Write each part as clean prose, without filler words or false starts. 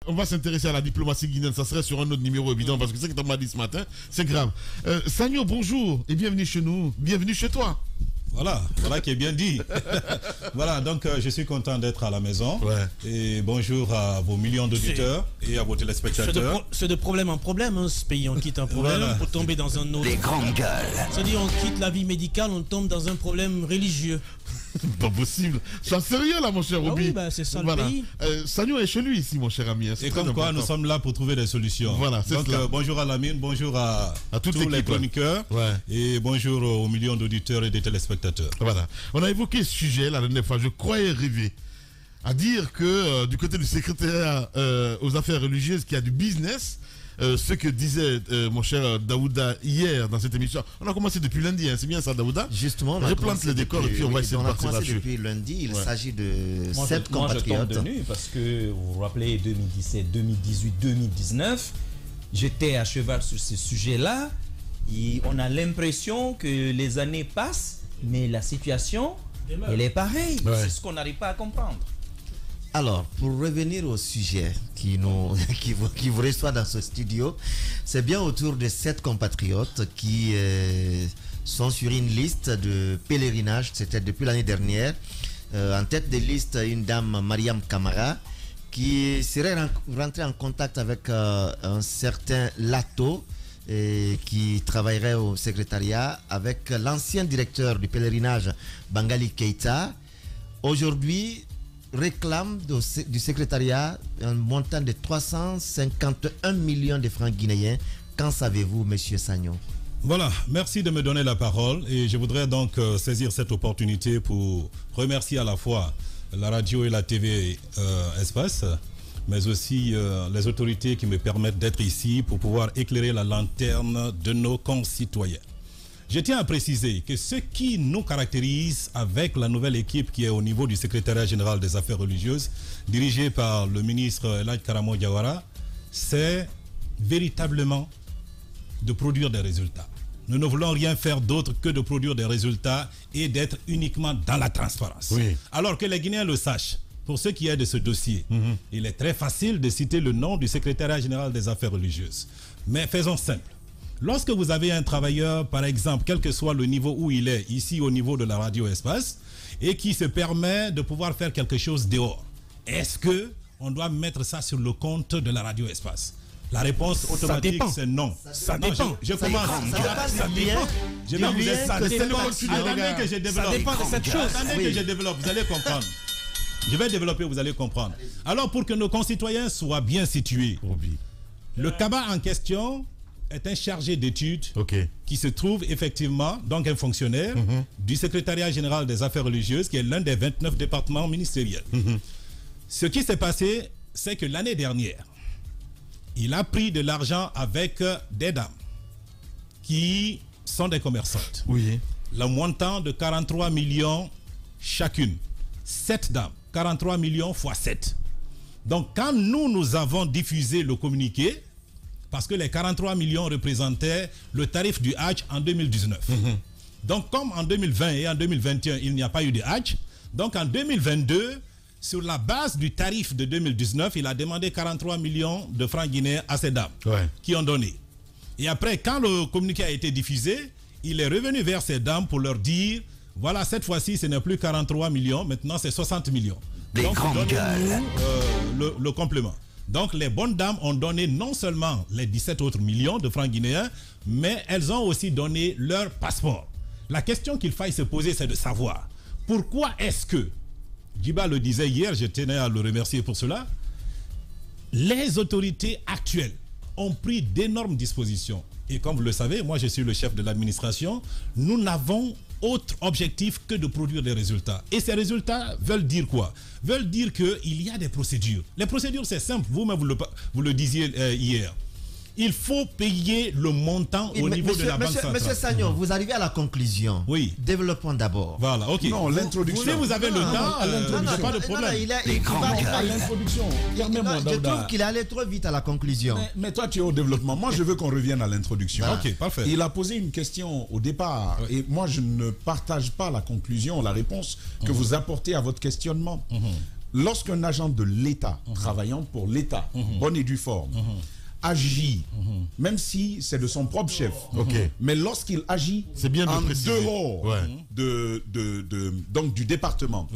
on va s'intéresser à la diplomatie guinéenne. Ça serait sur un autre numéro évident parce que c'est ce que tu m'as dit ce matin. C'est grave. Sagno, bonjour et bienvenue chez nous. Bienvenue chez toi. Voilà qui est bien dit. Voilà, donc je suis content d'être à la maison. Ouais. Et bonjour à vos millions d'auditeurs et à vos téléspectateurs. C'est de problème en problème, hein, ce pays. On quitte un problème pour tomber dans un autre. Les grandes gueules. C'est-à-dire, on quitte la vie médicale, on tombe dans un problème religieux. Pas possible. Sois sérieux là, mon cher Obi. Oui, bah, c'est ça le pays. Sagno est chez lui ici, mon cher ami. Et comme quoi, nous sommes là pour trouver des solutions. Voilà, c'est donc, cela. bonjour à Lamine, bonjour à toute tous les chroniqueurs. Ouais. Et bonjour aux millions d'auditeurs et des téléspectateurs. Voilà. On a évoqué ce sujet la dernière fois. Je croyais rêver à dire que du côté du secrétariat aux affaires religieuses, qu'il y a du business. Ce que disait mon cher Daouda hier dans cette émission. On a commencé depuis lundi, hein, c'est bien ça, Daouda? Justement, on replante le décor et puis on va essayer de partir là-dessus. Depuis lundi, il s'agit de 7 compatriotes. Moi, je tombe de nu parce que vous vous rappelez 2017, 2018, 2019, j'étais à cheval sur ce sujet-là. On a l'impression que les années passent, mais la situation, elle est pareille. Ouais. C'est ce qu'on n'arrive pas à comprendre. Alors, pour revenir au sujet qui vous reçoit dans ce studio, c'est bien autour de 7 compatriotes qui sont sur une liste de pèlerinage, c'était depuis l'année dernière. En tête de liste, une dame, Mariam Kamara, qui serait rentrée en contact avec un certain Lato, qui travaillerait au secrétariat, avec l'ancien directeur du pèlerinage, Bangali Keita. Aujourd'hui, réclame du secrétariat un montant de 351 millions de francs guinéens. Qu'en savez-vous, monsieur Sagno? Voilà, merci de me donner la parole et je voudrais donc saisir cette opportunité pour remercier à la fois la radio et la TV Espace, mais aussi les autorités qui me permettent d'être ici pour pouvoir éclairer la lanterne de nos concitoyens. Je tiens à préciser que ce qui nous caractérise avec la nouvelle équipe qui est au niveau du secrétariat général des affaires religieuses, dirigée par le ministre Elhadj Karamo Diawara, c'est véritablement de produire des résultats. Nous ne voulons rien faire d'autre que de produire des résultats et d'être uniquement dans la transparence. Oui. Alors que les Guinéens le sachent, pour ce qui est de ce dossier, il est très facile de citer le nom du secrétariat général des affaires religieuses. Mais faisons simple. Lorsque vous avez un travailleur, par exemple, quel que soit le niveau où il est, ici au niveau de la radio Espace, et qui se permet de pouvoir faire quelque chose dehors, est-ce qu'on doit mettre ça sur le compte de la radio Espace? La réponse automatique, c'est non. Ça dépend. Je commence. Ça dépend. Je vais vous laisser. Attendez que je développe. Ça dépend de cette chose. Attendez que je développe, vous allez comprendre. Je vais développer, vous allez comprendre. Alors, pour que nos concitoyens soient bien situés, le CABA en question est un chargé d'études qui se trouve effectivement, donc un fonctionnaire du secrétariat général des affaires religieuses, qui est l'un des 29 départements ministériels. Ce qui s'est passé, c'est que l'année dernière, il a pris de l'argent avec des dames qui sont des commerçantes. Oui. Le montant de 43 millions chacune. 7 dames, 43 millions fois 7. Donc quand nous avons diffusé le communiqué, parce que les 43 millions représentaient le tarif du Hajj en 2019. Donc comme en 2020 et en 2021, il n'y a pas eu de Hajj, donc en 2022, sur la base du tarif de 2019, il a demandé 43 millions de francs guinéens à ces dames qui ont donné. Et après, quand le communiqué a été diffusé, il est revenu vers ces dames pour leur dire, voilà, cette fois-ci, ce n'est plus 43 millions, maintenant c'est 60 millions. Donc, donnez-nous le complément. Donc les bonnes dames ont donné non seulement les 17 autres millions de francs guinéens, mais elles ont aussi donné leur passeport. La question qu'il faille se poser, c'est de savoir pourquoi est-ce que, Djiba le disait hier, je tenais à le remercier pour cela, les autorités actuelles ont pris d'énormes dispositions. Et comme vous le savez, moi je suis le chef de l'administration, nous n'avons autre objectif que de produire des résultats. Et ces résultats veulent dire quoi? Veulent dire qu'il y a des procédures. Les procédures, c'est simple. Vous-même, vous le disiez hier. Il faut payer le montant au niveau de la Banque centrale. Monsieur Sagno, vous arrivez à la conclusion. Oui. Développons d'abord. Voilà, ok. Non, l'introduction. Si vous avez le temps, pas de problème. L'introduction. Je trouve qu'il est allé trop vite à la conclusion. Mais toi, tu es au développement. Moi, je veux qu'on revienne à l'introduction. Ok, parfait. Il a posé une question au départ. Et moi, je ne partage pas la conclusion, la réponse que vous apportez à votre questionnement. lorsqu'un agent de l'État, travaillant pour l'État, bonne et due forme, agit, même si c'est de son propre chef, mais lorsqu'il agit bien en préciser. dehors donc du département,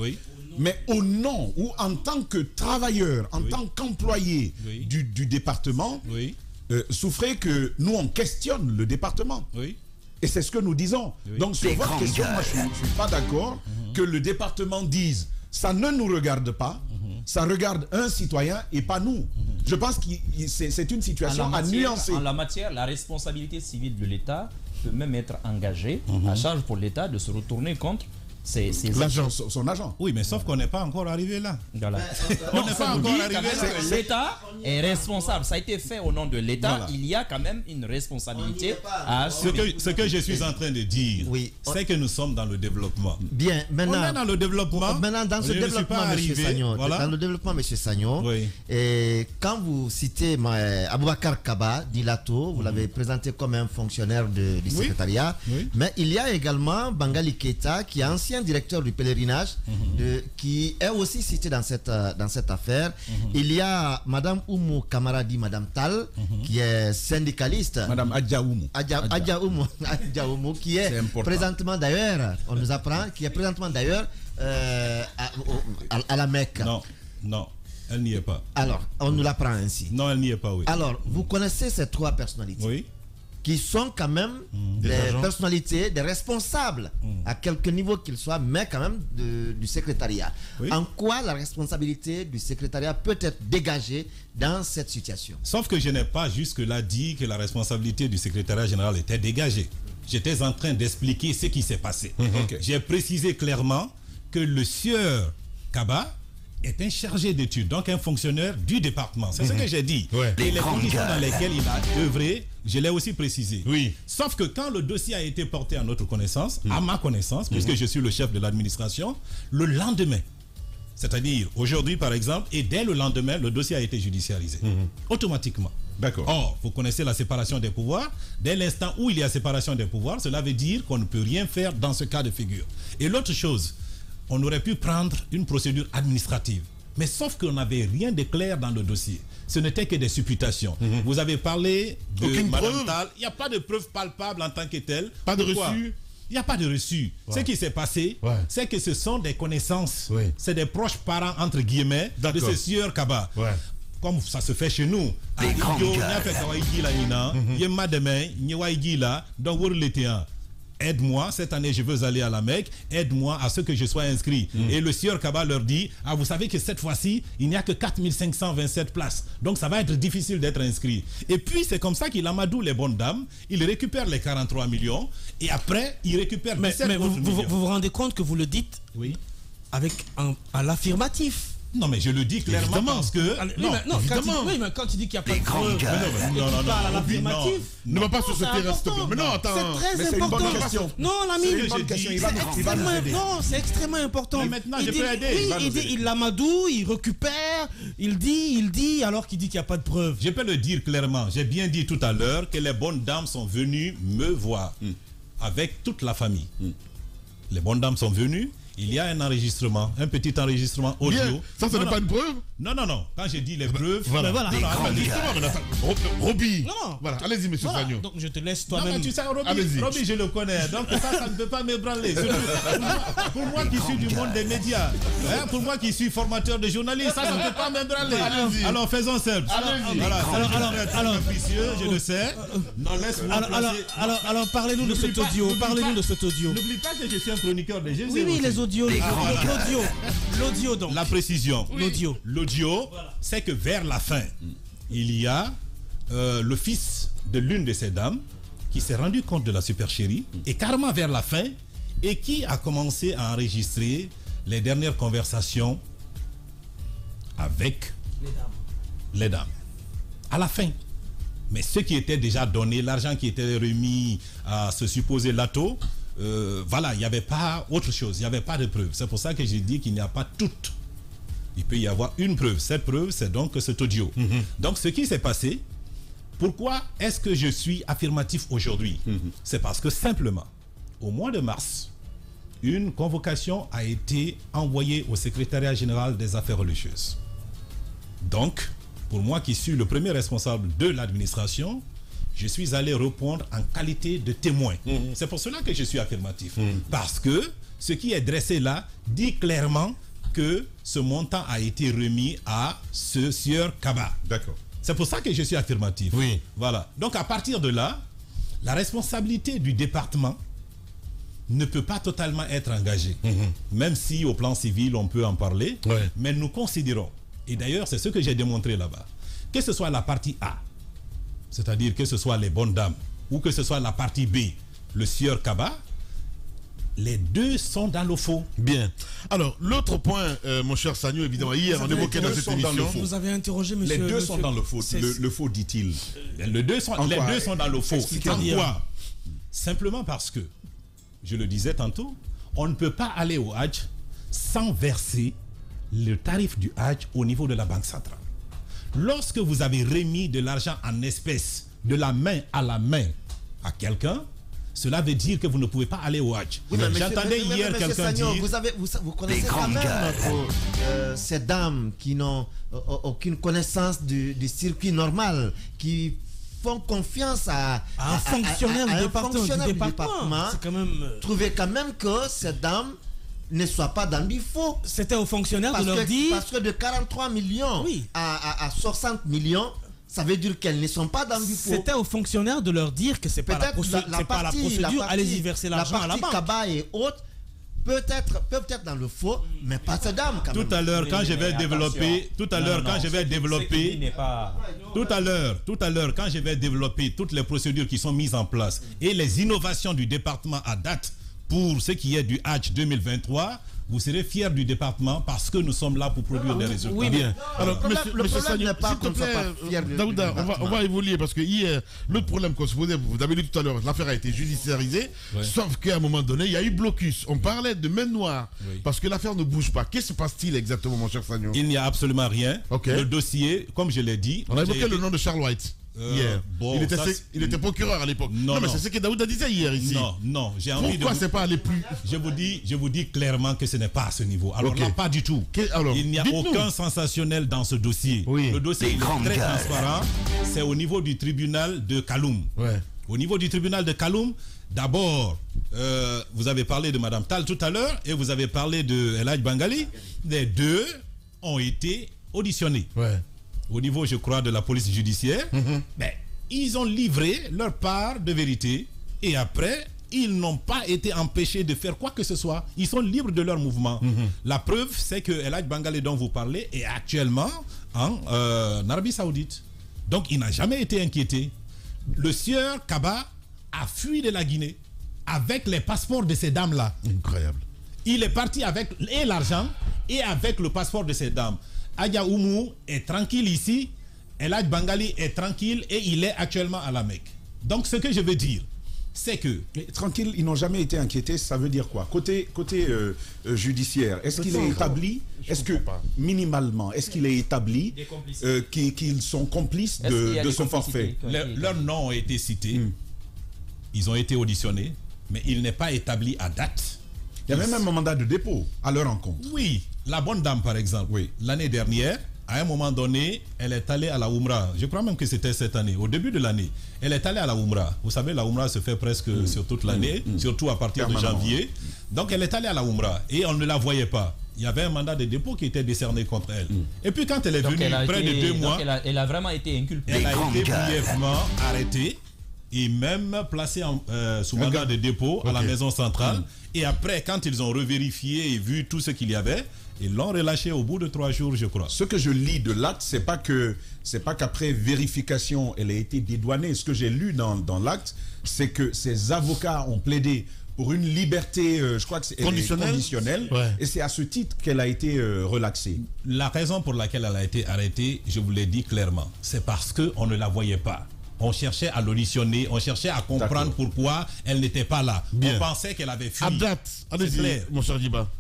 mais au nom ou en tant que travailleur, en tant qu'employé du département, souffrez que nous on questionne le département. Et c'est ce que nous disons. Donc sur votre question, moi je ne suis pas d'accord que le département dise ça ne nous regarde pas, ça regarde un citoyen et pas nous. Je pense que c'est une situation à nuancer. En la matière, la responsabilité civile de l'État peut même être engagée à charge pour l'État de se retourner contre son agent. Oui, mais sauf qu'on n'est pas encore arrivé là. Voilà. On n'est pas encore arrivé là. L'État est responsable. Ça a été fait au nom de l'État. Voilà. Il y a quand même une responsabilité à assumer. Ce que je suis en train de dire, c'est que nous sommes dans le développement. Bien, maintenant, on est dans le développement. Maintenant, dans ce développement, M. Sagnon, dans le développement, M. Sagnon, et quand vous citez Aboubakar Kaba d'Ilato, vous l'avez présenté comme un fonctionnaire du secrétariat, mais il y a également Bangali Keita, qui est ancien directeur du pèlerinage, qui est aussi cité dans cette affaire. Il y a Madame Oumou Kamaradi, Madame Tal, qui est syndicaliste. Madame Adja Oumou. Adja Oumou, qui est présentement d'ailleurs, on nous apprend, qui est présentement d'ailleurs à la Mecque. Non, elle n'y est pas. Alors, on nous l'apprend ainsi. Non, elle n'y est pas, oui. Alors, vous connaissez ces trois personnalités qui sont quand même des personnalités, des responsables, à quelque niveau qu'ils soient, mais quand même du secrétariat. En quoi la responsabilité du secrétariat peut être dégagée dans cette situation? Sauf que je n'ai pas jusque-là dit que la responsabilité du secrétariat général était dégagée. J'étais en train d'expliquer ce qui s'est passé. J'ai précisé clairement que le sieur Kaba est un chargé d'études, donc un fonctionnaire du département. C'est ce que j'ai dit. Et les conditions dans lesquelles il a œuvré, je l'ai aussi précisé. Sauf que quand le dossier a été porté à notre connaissance, à ma connaissance, puisque je suis le chef de l'administration, le lendemain, c'est-à-dire aujourd'hui par exemple, et dès le lendemain, le dossier a été judiciarisé. Automatiquement. D'accord. Or, vous connaissez la séparation des pouvoirs. Dès l'instant où il y a séparation des pouvoirs, cela veut dire qu'on ne peut rien faire dans ce cas de figure. Et l'autre chose, on aurait pu prendre une procédure administrative. Mais sauf qu'on n'avait rien de clair dans le dossier. Ce n'était que des supputations. Vous avez parlé de Madame Tal. Il n'y a pas de preuve palpable en tant que telle. Pas de reçu. Il n'y a pas de reçu. Ce qui s'est passé, c'est que ce sont des connaissances. C'est des proches parents, entre guillemets, de ce sieur Kaba. Comme ça se fait chez nous. Aide-moi, cette année je veux aller à la Mecque, aide-moi à ce que je sois inscrit. Et le sieur Kaba leur dit, vous savez que cette fois-ci, il n'y a que 4527 places. Donc ça va être difficile d'être inscrit. Et puis c'est comme ça qu'il amadoue les bonnes dames, il récupère les 43 millions, et après il récupère 17 mais millions. Vous vous rendez compte que vous le dites avec à l'affirmatif? Non, mais je le dis clairement parce que... mais quand tu dis qu'il n'y a pas de preuve, non, parles à l'affirmatif. Ne va pas sur ce terrain, s'il te plaît. Mais non, attends. C'est très important. C'est une bonne question. Non, l'ami. C'est une bonne question. C'est extrêmement important. Mais maintenant, je peux aider. Il l'amadoue, il récupère, il dit, alors qu'il dit qu'il n'y a pas de preuve. Je peux le dire clairement. J'ai bien dit tout à l'heure que les bonnes dames sont venues me voir avec toute la famille. Les bonnes dames sont venues. Il y a un enregistrement, un petit enregistrement audio. Bien. Ça, ce n'est pas une preuve? Non. Quand j'ai dit les preuves... Voilà. Roby. Non. Voilà. Allez-y, monsieur Sagnon. Donc, je te laisse toi-même. Non, mais tu sais, Roby, je le connais. Donc, ça ne peut pas m'ébranler. Pour moi qui suis du monde des médias, pour moi qui suis formateur de journalistes, ça ne peut pas m'ébranler. Alors, faisons simple. Alors, je le sais. Non, laisse-moi. Alors, parlez-nous de cet audio. N'oublie pas que je suis un chroniqueur de Jésus. Oui, les audios. L'audio, donc. La précision. L'audio, c'est que vers la fin, il y a le fils de l'une de ces dames qui s'est rendu compte de la supercherie, et carrément vers la fin, et qui a commencé à enregistrer les dernières conversations avec les dames. À la fin. Mais ce qui était déjà donné, l'argent qui était remis à ce supposé Lato, il n'y avait pas autre chose, il n'y avait pas de preuve. C'est pour ça que j'ai dit qu'il n'y a pas toutes. Il peut y avoir une preuve. Cette preuve, c'est donc cet audio. Donc, ce qui s'est passé, pourquoi est-ce que je suis affirmatif aujourd'hui? C'est parce que simplement, au mois de mars, une convocation a été envoyée au secrétariat général des affaires religieuses. Donc, pour moi qui suis le premier responsable de l'administration, je suis allé répondre en qualité de témoin. C'est pour cela que je suis affirmatif. Parce que ce qui est dressé là dit clairement que ce montant a été remis à ce sieur Kaba. D'accord. C'est pour ça que je suis affirmatif. Oui. Voilà. Donc à partir de là, la responsabilité du département ne peut pas totalement être engagée. Même si au plan civil, on peut en parler. Ouais. Mais nous considérons, et d'ailleurs c'est ce que j'ai démontré là-bas, que ce soit la partie A, c'est-à-dire que ce soit les bonnes dames, ou que ce soit la partie B, le sieur Kaba, les deux sont dans le faux. Bien. Alors, l'autre point, mon cher Sagnou, évidemment, hier, on évoquait dans cette émission. Vous avez interrogé monsieur. Les deux sont dans le faux. Le faux, dit-il. Les deux sont dans le faux. Expliquez-moi. Pourquoi? Simplement parce que, je le disais tantôt, on ne peut pas aller au Hajj sans verser le tarif du Hajj au niveau de la Banque centrale. Lorsque vous avez remis de l'argent en espèces, de la main à la main à quelqu'un, cela veut dire que vous ne pouvez pas aller au Hajj. Oui, j'entendais hier quelqu'un dire... Vous connaissez quand même ces dames qui n'ont aucune connaissance du circuit normal, qui font confiance à un fonctionnaire du département. C'est quand même... Trouvez quand même que ces dames ne soient pas dans du faux. C'était aux fonctionnaires de leur dire... Parce que de 43 millions à 60 millions... Ça veut dire qu'elles ne sont pas dans du faux. C'était aux fonctionnaires de leur dire que c'est pas la procédure, allez-y verser l'argent à la banque. La partie Kaba et autres peuvent être dans le faux, mais pas ces dames quand même. Tout à l'heure, quand je vais développer, quand je vais développer toutes les procédures qui sont mises en place et les innovations du département à date pour ce qui est du Hajj 2023, vous serez fiers du département parce que nous sommes là pour produire des résultats. Oui, bien. Alors, le problème n'est pas qu'on ne soit pas fiers Daouda, on va évoluer parce que hier, l'autre problème qu'on se posait, vous avez dit tout à l'heure, l'affaire a été judiciarisée, sauf qu'à un moment donné, il y a eu blocus. On parlait de main noire parce que l'affaire ne bouge pas. Qu'est-ce qui se passe-t-il exactement, mon cher Sagnou? Il n'y a absolument rien. Le dossier, comme je l'ai dit... On a évoqué le nom de Charles White. Hier. Bon, il était procureur à l'époque. Non, mais c'est ce que Daouda disait hier ici. Non, j'ai envie Pourquoi c'est pas aller plus? Je vous dis clairement que ce n'est pas à ce niveau. Alors là, pas du tout. Il n'y a aucun sensationnel dans ce dossier. Le dossier est très transparent. C'est au niveau du tribunal de Kaloum. Au niveau du tribunal de Kaloum, d'abord, vous avez parlé de Madame Tal tout à l'heure et vous avez parlé de El Hadj Bangali. Les deux ont été auditionnés. Au niveau, je crois, de la police judiciaire, mais ils ont livré leur part de vérité et après, ils n'ont pas été empêchés de faire quoi que ce soit. Ils sont libres de leur mouvement. La preuve, c'est que El Hadj Bangali dont vous parlez est actuellement en Arabie Saoudite. Donc, il n'a jamais été inquiété. Le sieur Kaba a fui de la Guinée avec les passeports de ces dames-là. Incroyable. Il est parti avec et l'argent et avec le passeport de ces dames. Adja Oumou est tranquille ici, El Hadj Bangali est tranquille et il est actuellement à la Mecque. Donc ce que je veux dire, c'est que... Tranquille, ils n'ont jamais été inquiétés, ça veut dire quoi? Côté judiciaire, est-ce qu'il est établi, est-ce que minimalement, est-ce qu'il est établi qu'ils sont complices de ce forfait? Leurs noms ont été cités, ils ont été auditionnés, mais il n'est pas établi à date. Il y a même un mandat de dépôt à leur encontre. Oui, la bonne dame par exemple, l'année dernière, à un moment donné, elle est allée à la Oumra. Je crois même que c'était cette année, au début de l'année. Elle est allée à la Oumra. Vous savez, la Oumra se fait presque sur toute l'année, surtout à partir de janvier. Donc elle est allée à la Oumra et on ne la voyait pas. Il y avait un mandat de dépôt qui était décerné contre elle. Et puis quand elle est venue, près de 2 mois, elle a vraiment été inculpée. Elle a été brièvement arrêtée et même placée sous mandat de dépôt à la maison centrale. Et après, quand ils ont revérifié et vu tout ce qu'il y avait, ils l'ont relâchée au bout de 3 jours, je crois. Ce que je lis de l'acte, c'est pas qu'après vérification, elle a été dédouanée. Ce que j'ai lu dans l'acte, c'est que ses avocats ont plaidé pour une liberté, je crois que c'est conditionnelle. Et c'est à ce titre qu'elle a été relaxée. La raison pour laquelle elle a été arrêtée, je vous l'ai dit clairement, c'est parce qu'on ne la voyait pas. On cherchait à l'auditionner, on cherchait à comprendre pourquoi elle n'était pas là. On pensait qu'elle avait fui. À date, allez-y, mon cher Diba.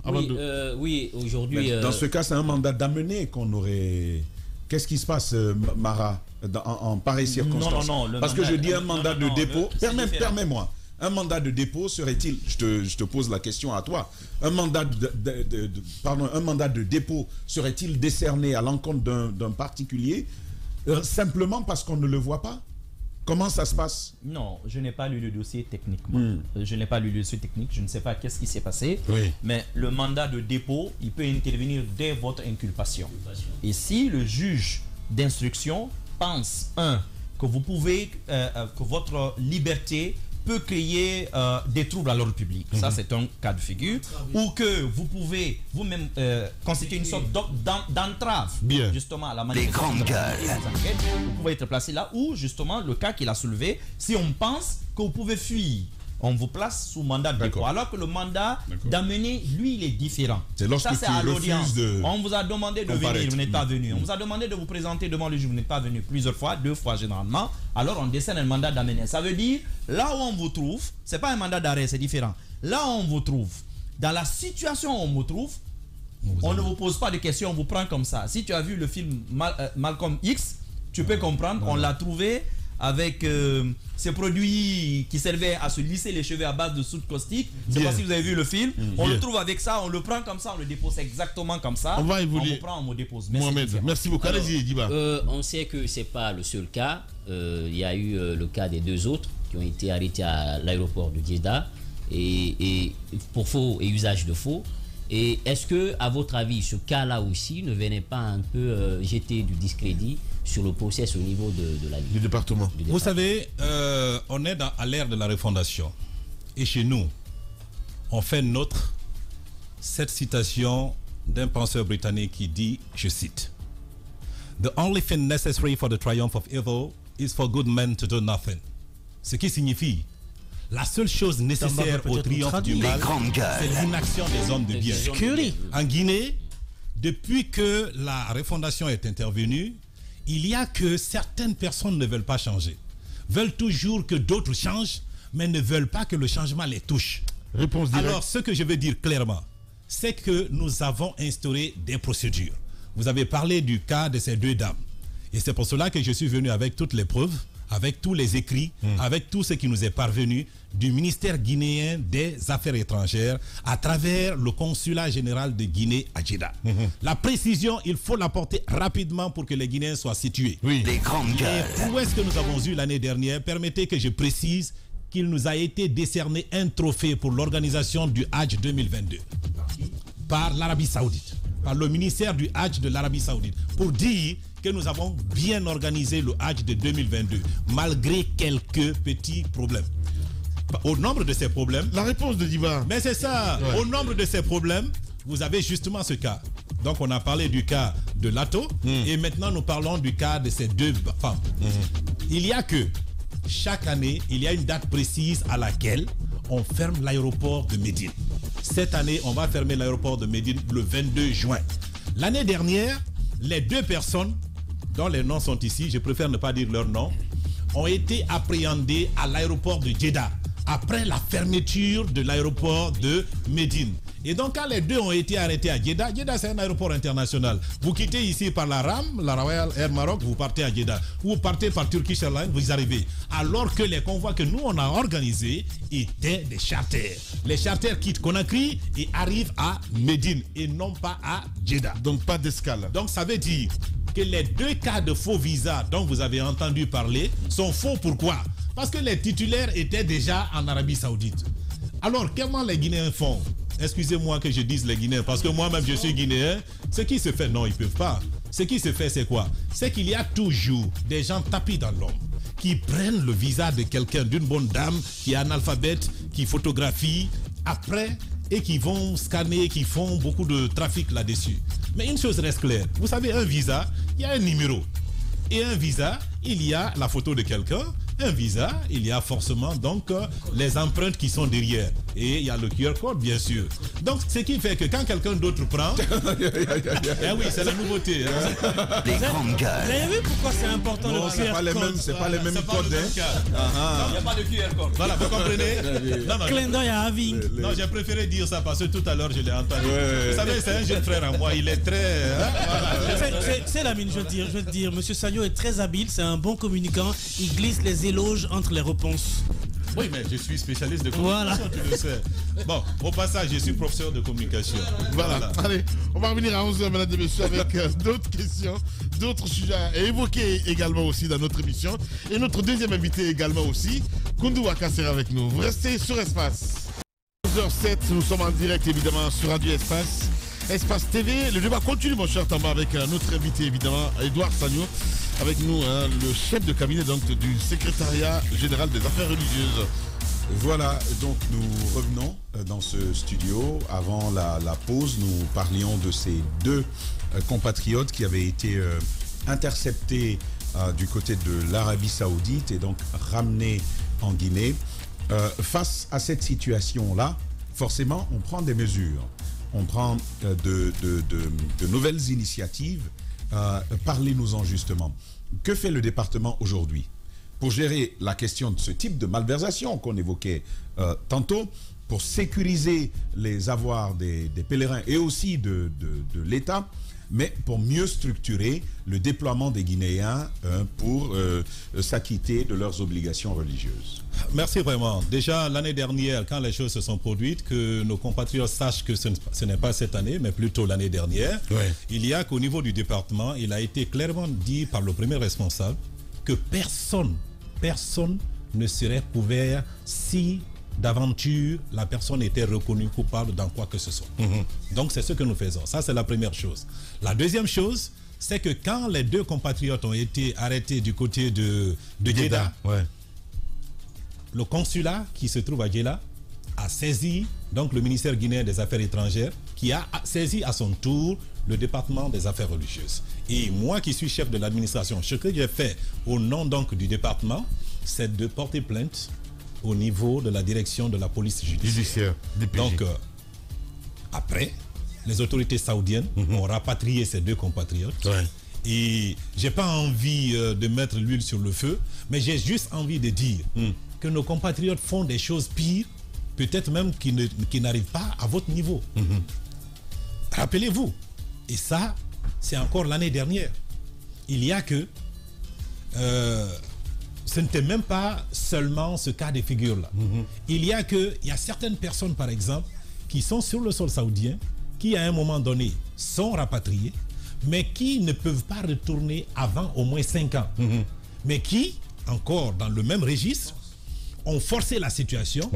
Oui, aujourd'hui... Dans ce cas, c'est un mandat d'amener qu'on aurait... Qu'est-ce qui se passe, Mara, en pareille circonstance? Non. Parce que je dis un mandat de dépôt. Permets-moi. Un mandat de dépôt serait-il, je te pose la question à toi, un mandat de dépôt serait-il décerné à l'encontre d'un particulier simplement parce qu'on ne le voit pas? Comment ça se passe? Non, je n'ai pas lu le dossier techniquement. Je n'ai pas lu le dossier technique, je ne sais pas qu'est-ce qui s'est passé. Oui. Mais le mandat de dépôt, il peut intervenir dès votre inculpation. Et si le juge d'instruction pense, que vous pouvez, que votre liberté peut créer des troubles à l'ordre public. Ça, c'est un cas de figure. Ou que vous pouvez vous-même constituer une sorte d'entrave justement à la manifestation. Vous pouvez être placé là. Ou justement, le cas qu'il a soulevé, si on pense que vous pouvez fuir, on vous place sous mandat de dépôt. Alors que le mandat d'amener, lui, il est différent. C'est lorsque ça, c'est à l'audience. de... On vous a demandé de venir, vous n'êtes pas venu. On vous a demandé de vous présenter devant le juge, vous n'êtes pas venu plusieurs fois, 2 fois généralement. Alors on décerne un mandat d'amener. Ça veut dire, là où on vous trouve, c'est pas un mandat d'arrêt, c'est différent. Là où on vous trouve, dans la situation où on vous trouve, on ne vous pose pas de questions, on vous prend comme ça. Si tu as vu le film Malcolm X, tu peux comprendre, on l'a trouvé avec ces produits qui servaient à se lisser les cheveux à base de soude caustique. Je ne sais pas si vous avez vu le film. On le trouve avec ça, on le prend comme ça, on le dépose exactement comme ça. On va évoluer. On le prend, on le dépose. Mohamed, merci beaucoup. Allez-y, Diba. On sait que ce n'est pas le seul cas. Il y a eu le cas des 2 autres qui ont été arrêtés à l'aéroport de Jeddah et pour faux et usage de faux. Et est-ce que, à votre avis, ce cas-là aussi ne venait pas un peu jeter du discrédit sur le process au niveau du département? Vous savez, on est à l'ère de la refondation. Et chez nous, on fait nôtre cette citation d'un penseur britannique qui dit, je cite, « The only thing necessary for the triumph of evil is for good men to do nothing. » Ce qui signifie, la seule chose nécessaire au triomphe du mal, c'est l'inaction des hommes de bien. En Guinée, depuis que la refondation est intervenue, il y a que certaines personnes ne veulent pas changer. Veulent toujours que d'autres changent, mais ne veulent pas que le changement les touche. Réponse directe. Alors, ce que je veux dire clairement, c'est que nous avons instauré des procédures. Vous avez parlé du cas de ces 2 dames. Et c'est pour cela que je suis venu avec toutes les preuves, avec tous les écrits, avec tout ce qui nous est parvenu du ministère guinéen des Affaires étrangères à travers le consulat général de Guinée à Jeddah. La précision, il faut l'apporter rapidement pour que les Guinéens soient situés. Oui. Les prouesses que nous avons eues l'année dernière, permettez que je précise qu'il nous a été décerné un trophée pour l'organisation du Hajj 2022 par l'Arabie Saoudite, par le ministère du Hajj de l'Arabie Saoudite, pour dire que nous avons bien organisé le Hajj de 2022, malgré quelques petits problèmes. Au nombre de ces problèmes... La réponse de Diba. Mais c'est ça. Ouais. Au nombre de ces problèmes, vous avez justement ce cas. Donc on a parlé du cas de Lato, et maintenant nous parlons du cas de ces 2 femmes. Il y a que, chaque année, il y a une date précise à laquelle on ferme l'aéroport de Médine. Cette année, on va fermer l'aéroport de Médine le 22 juin. L'année dernière, les 2 personnes dont les noms sont ici, je préfère ne pas dire leur nom, ont été appréhendées à l'aéroport de Jeddah après la fermeture de l'aéroport de Médine. Et donc quand les 2 ont été arrêtés à Jeddah, Jeddah c'est un aéroport international. Vous quittez ici par la RAM, la Royal Air Maroc, vous partez à Jeddah. Vous partez par Turkish Airlines, vous y arrivez. Alors que les convois que nous on a organisés étaient des charters. Les charters quittent Conakry et arrivent à Médine et non pas à Jeddah. Donc pas d'escale. Donc ça veut dire que les 2 cas de faux visas dont vous avez entendu parler sont faux. Pourquoi? Parce que les titulaires étaient déjà en Arabie Saoudite. Alors comment les Guinéens font? Excusez-moi que je dise les Guinéens, parce que moi-même je suis Guinéen. Ce qui se fait, non, ils ne peuvent pas. Ce qui se fait, c'est quoi? C'est qu'il y a toujours des gens tapis dans l'ombre qui prennent le visa de quelqu'un, d'une bonne dame qui est analphabète, qui photographie après et qui vont scanner, qui font beaucoup de trafic là-dessus. Mais une chose reste claire. Vous savez, un visa, il y a un numéro. Et un visa, il y a la photo de quelqu'un. Un visa, il y a forcément donc les empreintes qui sont derrière. Et il y a le QR code, bien sûr. Donc, ce qui fait que quand quelqu'un d'autre prend... eh oui, c'est la nouveauté. Hein. Vous avez vu pourquoi c'est important le QR code? C'est pas les mêmes codes. Il n'y a pas de QR code. Voilà, vous comprenez? Clin d'œil à Avi. Non, j'ai préféré dire ça parce que tout à l'heure, je l'ai entendu. Vous savez, c'est un jeune frère à moi. Il est très... C'est la mine, je veux te dire. Monsieur Sagno est très habile. C'est un bon communicant. Il glisse les déloge entre les réponses. Oui, mais je suis spécialiste de communication, tu le sais. Bon, au passage, je suis professeur de communication. Voilà. Allez, on va revenir à 11h, mesdames et messieurs, avec d'autres questions, d'autres sujets à évoquer également aussi dans notre émission. Et notre deuxième invité également aussi, Koundou Waka sera avec nous. Vous restez sur Espace. 11h07, nous sommes en direct évidemment sur Radio Espace. Espace TV, le débat continue mon cher Tamba avec notre invité évidemment, Edouard Sagno, avec nous, le chef de cabinet donc, du secrétariat général des affaires religieuses. Voilà, donc nous revenons dans ce studio. Avant la pause, nous parlions de ces deux compatriotes qui avaient été interceptés du côté de l'Arabie Saoudite et donc ramenés en Guinée. Face à cette situation-là, forcément, on prend des mesures. On prend de nouvelles initiatives. Parlez-nous-en justement. Que fait le département aujourd'hui pour gérer la question de ce type de malversation qu'on évoquait tantôt, pour sécuriser les avoirs des pèlerins et aussi de l'État, mais pour mieux structurer le déploiement des Guinéens pour s'acquitter de leurs obligations religieuses? Merci vraiment. Déjà, l'année dernière, quand les choses se sont produites, que nos compatriotes sachent que ce n'est pas cette année, mais plutôt l'année dernière, il y a qu'au niveau du département, il a été clairement dit par le premier responsable que personne ne serait couvert si d'aventure la personne était reconnue coupable dans quoi que ce soit. Donc c'est ce que nous faisons. Ça, c'est la première chose. La deuxième chose, c'est que quand les deux compatriotes ont été arrêtés du côté de Djeddah, le consulat qui se trouve à Djeddah a saisi donc le ministère guinéen des Affaires étrangères, qui a saisi à son tour le département des affaires religieuses. Et moi qui suis chef de l'administration, ce que j'ai fait au nom donc du département, c'est de porter plainte au niveau de la direction de la police judiciaire. Donc après, les autorités saoudiennes ont rapatrié ces deux compatriotes. Et j'ai pas envie de mettre l'huile sur le feu, mais j'ai juste envie de dire que nos compatriotes font des choses pires, peut-être même qui n'arrivent pas à votre niveau. Rappelez-vous, et ça, c'est encore l'année dernière. Il y a que ce n'était même pas seulement ce cas de figure-là. Il y a certaines personnes, par exemple, qui sont sur le sol saoudien, qui à un moment donné sont rapatriées, mais qui ne peuvent pas retourner avant au moins 5 ans. Mais qui, encore dans le même registre, ont forcé la situation,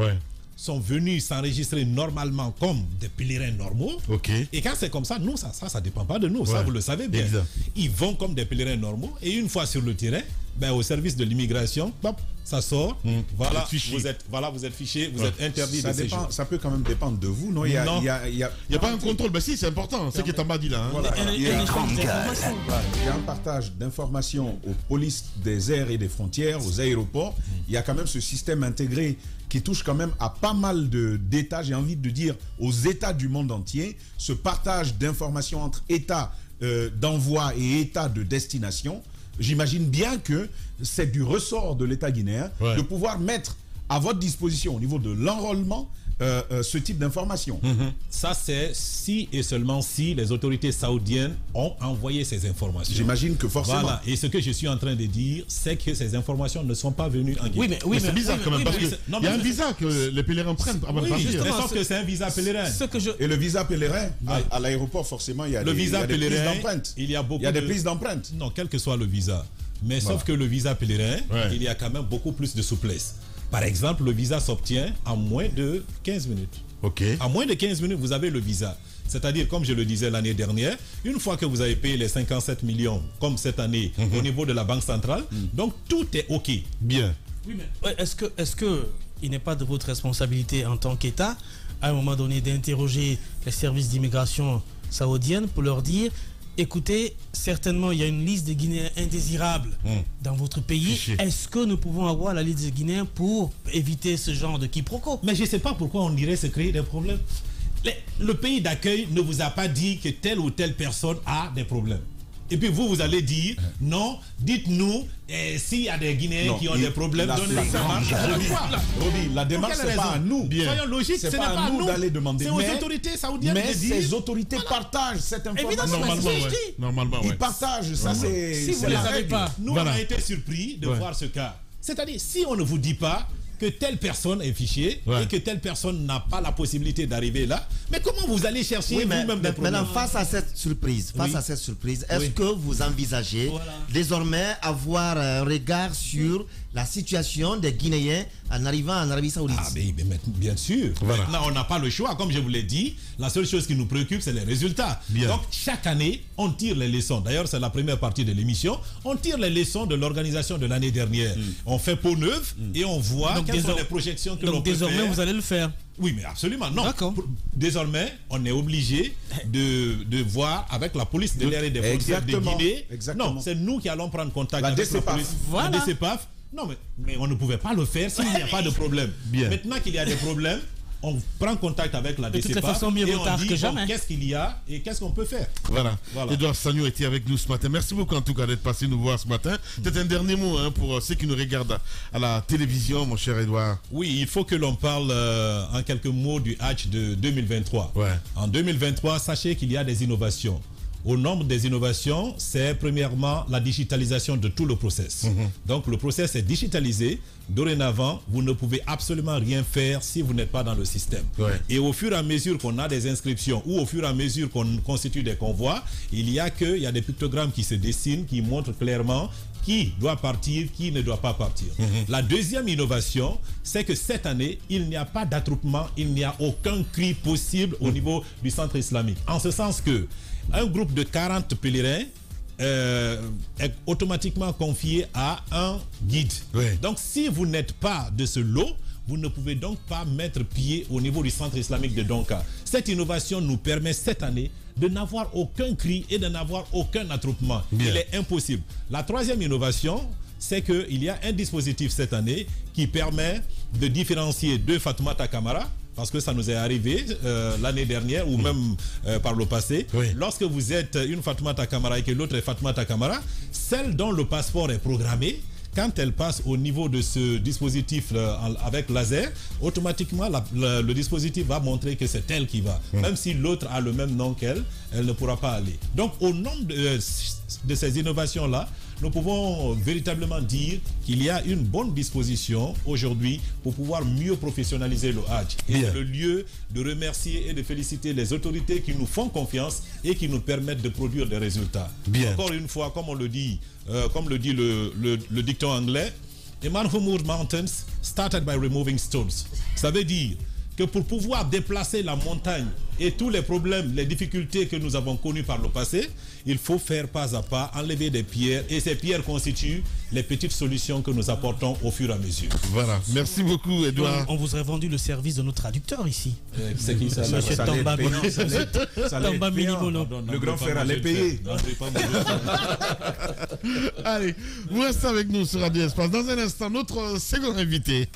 sont venus s'enregistrer normalement comme des pèlerins normaux. Et quand c'est comme ça, nous, ça ne dépend pas de nous. Ça, vous le savez bien. Ils vont comme des pèlerins normaux et une fois sur le terrain, au service de l'immigration, ça sort. Voilà, vous êtes fiché, vous êtes interdit de séjour. Ça peut quand même dépendre de vous, non? Il n'y a pas un contrôle. Si, c'est important. C'est ce qui est en bas dit là. Il y a un partage d'informations aux polices des airs et des frontières, aux aéroports. Il y a quand même ce système intégré qui touche quand même à pas mal d'États, j'ai envie de dire aux États du monde entier, ce partage d'informations entre États d'envoi et États de destination. J'imagine bien que c'est du ressort de l'État guinéen de pouvoir mettre à votre disposition au niveau de l'enrôlement ce type d'informations. Ça, c'est si et seulement si les autorités saoudiennes ont envoyé ces informations. J'imagine que forcément. Voilà. Et ce que je suis en train de dire, c'est que ces informations ne sont pas venues en Guinée. Mais c'est bizarre quand même, parce qu'il y a un visa que les pèlerins prennent avant de partir. Sauf que c'est un visa pèlerin. Et le visa pèlerin, à l'aéroport, forcément, il y a des prises d'empreintes. Il y a des prises d'empreintes. Non, quel que soit le visa. Mais sauf que le visa pèlerin, il y a quand même beaucoup plus de souplesse. Par exemple, le visa s'obtient en moins de 15 minutes. En moins de 15 minutes, vous avez le visa. C'est-à-dire, comme je le disais l'année dernière, une fois que vous avez payé les 57 millions, comme cette année, au niveau de la Banque centrale, donc tout est OK. Bien. Oui, mais est-ce que il n'est pas de votre responsabilité en tant qu'État, à un moment donné, d'interroger les services d'immigration saoudiennes pour leur dire: écoutez, certainement il y a une liste de Guinéens indésirables dans votre pays. Est-ce que nous pouvons avoir la liste des Guinéens pour éviter ce genre de quiproquo? Mais je ne sais pas pourquoi on irait se créer des problèmes. Le pays d'accueil ne vous a pas dit que telle ou telle personne a des problèmes. Et puis vous allez dire, non, dites-nous s'il y a des Guinéens qui ont des problèmes. La démarche, c'est pas à nous. Soyons logiques, ce n'est pas à nous d'aller demander. C'est aux autorités saoudiennes mais de dire. ces autorités partagent cette information. Normalement, ils partagent, ça c'est... Si vous ne les avez pas. Nous, on a été surpris de voir ce cas. C'est-à-dire, si on ne vous dit pas que telle personne est fichée et que telle personne n'a pas la possibilité d'arriver là, mais comment vous allez chercher vous-même des problèmes? Maintenant, face à cette surprise, est-ce que vous envisagez désormais avoir un regard sur la situation des Guinéens en arrivant en Arabie Saoudite? Ah, mais bien sûr. Maintenant, on n'a pas le choix. Comme je vous l'ai dit, la seule chose qui nous préoccupe, c'est les résultats. Donc, chaque année, on tire les leçons. D'ailleurs, c'est la première partie de l'émission. On tire les leçons de l'organisation de l'année dernière. On fait peau neuve et on voit quelles sont les projections que l'on peut faire. Donc, désormais, vous allez le faire. Oui, mais absolument. Non. Désormais, on est obligé de voir avec la police de l'air et des frontières de Guinée. Non, c'est nous qui allons prendre contact avec la police. La DCPAF. Non, mais on ne pouvait pas le faire s'il n'y a pas de problème. Maintenant qu'il y a des problèmes, on prend contact avec la DCPAF et on dit qu'est-ce qu'il y a et qu'est-ce qu'on peut faire. Voilà. Edouard Sagno était avec nous ce matin. Merci beaucoup en tout cas d'être passé nous voir ce matin. Peut-être un dernier mot pour ceux qui nous regardent à la télévision, mon cher Edouard. Oui, il faut que l'on parle en quelques mots du Hajj de 2023. En 2023, sachez qu'il y a des innovations. Au nombre des innovations, c'est premièrement la digitalisation de tout le process. Donc le process est digitalisé. Dorénavant, vous ne pouvez absolument rien faire si vous n'êtes pas dans le système. Et au fur et à mesure qu'on a des inscriptions ou au fur et à mesure qu'on constitue des convois, il y a des pictogrammes qui se dessinent, qui montrent clairement qui doit partir, qui ne doit pas partir. La deuxième innovation, c'est que cette année, il n'y a pas d'attroupement, il n'y a aucun cri possible au niveau du centre islamique. En ce sens que un groupe de 40 pèlerins est automatiquement confié à un guide. Donc si vous n'êtes pas de ce lot, vous ne pouvez donc pas mettre pied au niveau du centre islamique de Donka. Cette innovation nous permet cette année de n'avoir aucun cri et de n'avoir aucun attroupement. Il est impossible. La troisième innovation, c'est qu'il y a un dispositif cette année qui permet de différencier deux Fatoumata Camara, parce que ça nous est arrivé l'année dernière ou même par le passé. Lorsque vous êtes une Fatoumata Camara et que l'autre est Fatoumata Camara, celle dont le passeport est programmé, quand elle passe au niveau de ce dispositif avec laser, automatiquement le dispositif va montrer que c'est elle qui va. Même si l'autre a le même nom qu'elle, elle ne pourra pas aller. Donc au nombre de ces innovations-là, nous pouvons véritablement dire qu'il y a une bonne disposition aujourd'hui pour pouvoir mieux professionnaliser le Hajj. Et c'est le lieu de remercier et de féliciter les autorités qui nous font confiance et qui nous permettent de produire des résultats. Encore une fois, comme on le dit, comme le dit le dicton anglais, a man who moved mountains started by removing stones. Ça veut dire que pour pouvoir déplacer la montagne et tous les problèmes, les difficultés que nous avons connues par le passé, il faut faire pas à pas, enlever des pierres, et ces pierres constituent les petites solutions que nous apportons au fur et à mesure. Voilà, merci beaucoup Edouard. On vous aurait vendu le service de notre traducteur ici. C'est qui ça? Monsieur Tamba Minimono. Le grand frère allait payer. Allez, vous restez avec nous sur Radio Espace. Dans un instant, notre second invité.